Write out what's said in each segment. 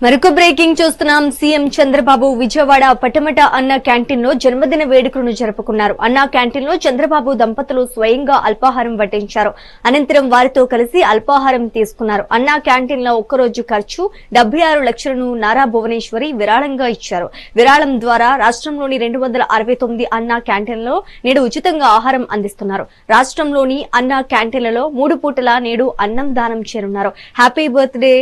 మరొక బ్రేకింగ్ చూస్తున్నాం. సీఎం చంద్రబాబు విజయవాడ పటమట అన్న క్యాంటీన్ లో జన్మదిన వేడుకలను జరుపుకున్నారు. అన్నా క్యాంటీన్ లో చంద్రబాబు దంపతులు స్వయంగా అల్పాహారం వడ్డించారు. అనంతరం వారితో కలిసి అల్పాహారం తీసుకున్నారు. అన్నా క్యాంటీన్ లో ఒక్కరోజు ఖర్చు 76 లక్షలను నారా భువనేశ్వరి విరాళంగా ఇచ్చారు. విరాళం ద్వారా రాష్ట్రంలోని 269 అన్నా క్యాంటీన్లలో నేడు ఉచితంగా ఆహారం అందిస్తున్నారు. రాష్ట్రంలోని అన్నా క్యాంటీన్లలో 3 పూటలా నేడు అన్నం దానం చేరున్నారు. హ్యాపీ బర్త్డే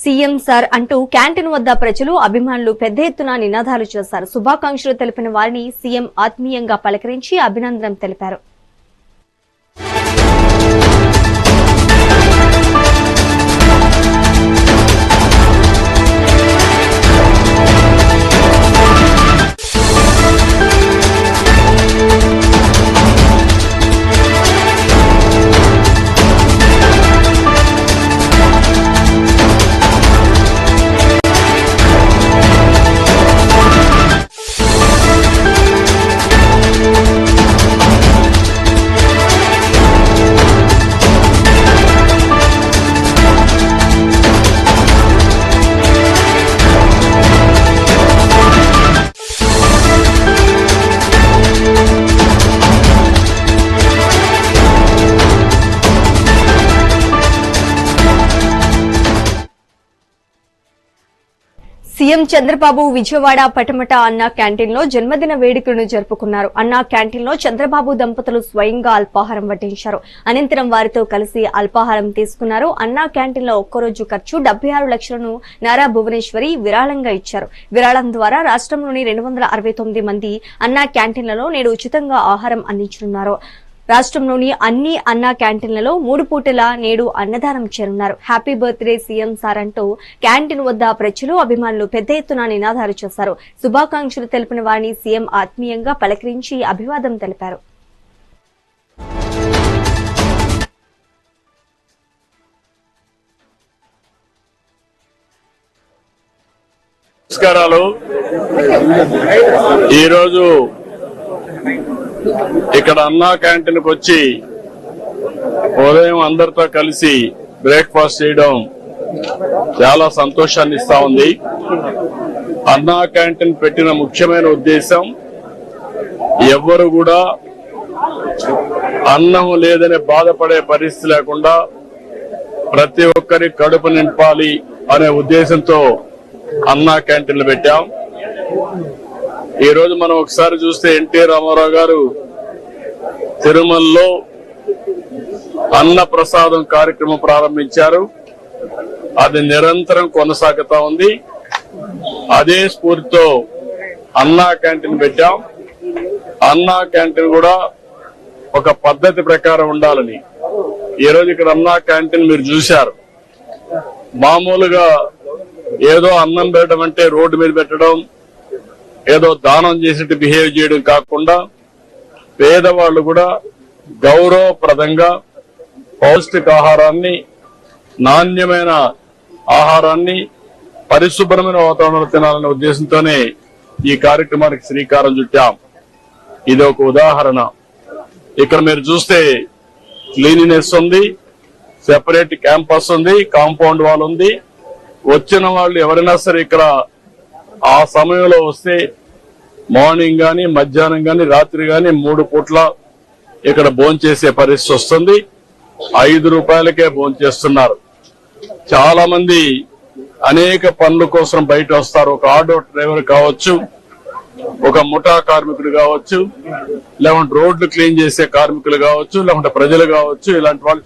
సీఎం సార్ అంటూ క్యాంటీన్ వద్ద ప్రజలు అభిమానులు పెద్ద ఎత్తున నినాదాలు చేశారు. శుభాకాంక్షలు తెలిపిన వారిని సీఎం ఆత్మీయంగా పలకరించి అభినందన తెలిపారు. సీఎం చంద్రబాబు విజయవాడ పటమట అన్నా క్యాంటీన్ లో జన్మదిన వేడుకలను జరుపుకున్నారు. అన్నా క్యాంటీన్ లో చంద్రబాబు దంపతులు స్వయంగా అల్పాహారం వడ్డించారు. అనంతరం వారితో కలిసి అల్పాహారం తీసుకున్నారు. అన్నా క్యాంటీన్ లో ఒక్కరోజు ఖర్చు 76 లక్షలను నారా భువనేశ్వరి విరాళంగా ఇచ్చారు. విరాళం ద్వారా రాష్ట్రంలోని 269 మంది అన్నా క్యాంటీన్లలో నేడు ఉచితంగా ఆహారం అందించనున్నారు. రాష్ట్రంలోని అన్ని అన్నా క్యాంటీన్లలో 3 పూటలా నేడు అన్నదానం చేరున్నారు. హ్యాపీ బర్త్డే సీఎం సార్ అంటూ క్యాంటీన్ వద్ద ప్రజలు అభిమానులు పెద్ద ఎత్తున నినాదాలు చేశారు. శుభాకాంక్షలు తెలిపిన వారిని సీఎం ఆత్మీయంగా పలకరించి అభివాదం తెలిపారు. నమస్కారాలు. ఈరోజు ఇక్కడ అన్నా క్యాంటీన్ కు వచ్చి ఉదయం అందరితో కలిసి బ్రేక్ఫాస్ట్ చేయడం చాలా సంతోషాన్ని ఇస్తా ఉంది. అన్నా క్యాంటీన్ పెట్టిన ముఖ్యమైన ఉద్దేశం ఎవ్వరు కూడా అన్నం లేదని బాధపడే పరిస్థితి లేకుండా ప్రతి ఒక్కరి కడుపు నింపాలి అనే ఉద్దేశంతో అన్నా క్యాంటీన్లు పెట్టాం. ఈ రోజు మనం ఒకసారి చూస్తే ఎన్టీ రామారావు గారు తిరుమలలో అన్న ప్రసాదం కార్యక్రమం ప్రారంభించారు. అది నిరంతరం కొనసాగుతా ఉంది. అదే స్ఫూర్తితో అన్నా క్యాంటీన్ పెట్టాం. అన్నా క్యాంటీన్ కూడా ఒక పద్ధతి ప్రకారం ఉండాలని ఈ రోజు ఇక్కడ అన్నా క్యాంటీన్ మీరు చూశారు. మామూలుగా ఏదో అన్నం పెట్టడం అంటే రోడ్డు మీద పెట్టడం, ఏదో దానం చేసినట్టు బిహేవ్ చేయడం కాకుండా పేదవాళ్లు కూడా గౌరవప్రదంగా పౌష్టికాహారాన్ని, నాణ్యమైన ఆహారాన్ని పరిశుభ్రమైన వాతావరణంలో తినాలనే ఉద్దేశంతోనే ఈ కార్యక్రమానికి శ్రీకారం చుట్టాం. ఇది ఒక ఉదాహరణ. ఇక్కడ మీరు చూస్తే క్లీనినెస్ ఉంది, సెపరేట్ క్యాంపస్ ఉంది, కాంపౌండ్ వాల్ ఉంది. వచ్చిన వాళ్ళు ఎవరైనా సరే ఇక్కడ ఆ సమయంలో వస్తే మార్నింగ్ గాని, మధ్యాహ్నం గాని, రాత్రి గాని 3 పూట్ల ఇక్కడ భోంచేసే పరిస్థితి వస్తుంది. 5 రూపాయలకే భోంచేస్తున్నారు. చాలా మంది అనేక పనుల కోసం బయట వస్తారు. ఒక ఆటో డ్రైవర్ కావచ్చు, ఒక ముఠా కార్మికుడు కావచ్చు, లేకుంటే రోడ్లు క్లీన్ చేసే కార్మికులు కావచ్చు, లేకుంటే ప్రజలు కావచ్చు. ఇలాంటి వాళ్ళు